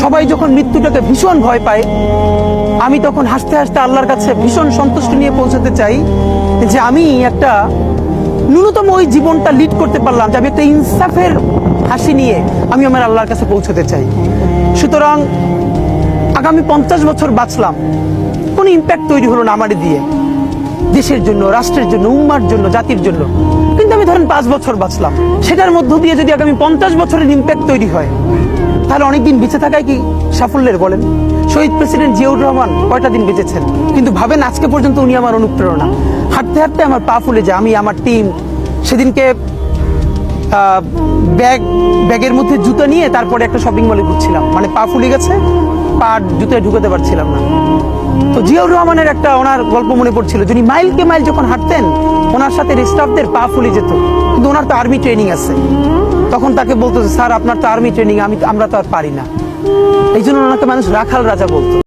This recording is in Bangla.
সবাই যখন মৃত্যুটাকে ভীষণ ভয় পায়, আমি তখন হাসতে হাসতে আল্লাহর কাছে ভীষণ সন্তুষ্টি নিয়ে পৌঁছাতে চাই যে আমি একটা ন্যূনতম ওই জীবনটা লিড করতে পারলাম, যে আমি একটা ইনসাফের হাসি নিয়ে আমি আমার আল্লাহর কাছে পৌঁছতে চাই। সুতরাং আগামী 50 বছর বাঁচলাম, কোনো ইম্প্যাক্ট তৈরি হলো না আমারে দিয়ে, দেশের জন্য, রাষ্ট্রের জন্য, উম্মার জন্য, জাতির জন্য। কিন্তু আমি ধরেন 5 বছর বাঁচলাম, সেটার মধ্য দিয়ে যদি আগামী 50 বছরের ইম্প্যাক্ট তৈরি হয়, তাহলে অনেকদিন বেঁচে থাকায় কি সাফল্যের বলেন? শহীদ প্রেসিডেন্ট জিয়াউর রহমান কয়টা দিন বেঁচেছেন, কিন্তু ভাবেন আজকে পর্যন্ত উনি আমার অনুপ্রেরণা। হাঁটতে হাঁটতে আমার পা ফুলে যায়, আমি আমার টিম সেদিনকে ব্যাগের মধ্যে জুতো নিয়ে তারপরে একটা শপিং মলে ঘুরছিলাম, মানে পা ফুলে গেছে, পা জুতোয় ঢুকাতে পারছিলাম না। তো জিয়াউর রহমানের একটা ওনার গল্প মনে পড়ছিল, যিনি মাইলকে মাইল যখন হাঁটতেন ওনার সাথে স্টাফদের পা ফুলে যেত, কিন্তু ওনার তো আর্মি ট্রেনিং আছে। তখন তাকে বলতো, স্যার আপনার তো আর্মি ট্রেনিং, আমরা তো আর পারি না। এই জন্য ওনাকে মানুষ রাখাল রাজা বলতো।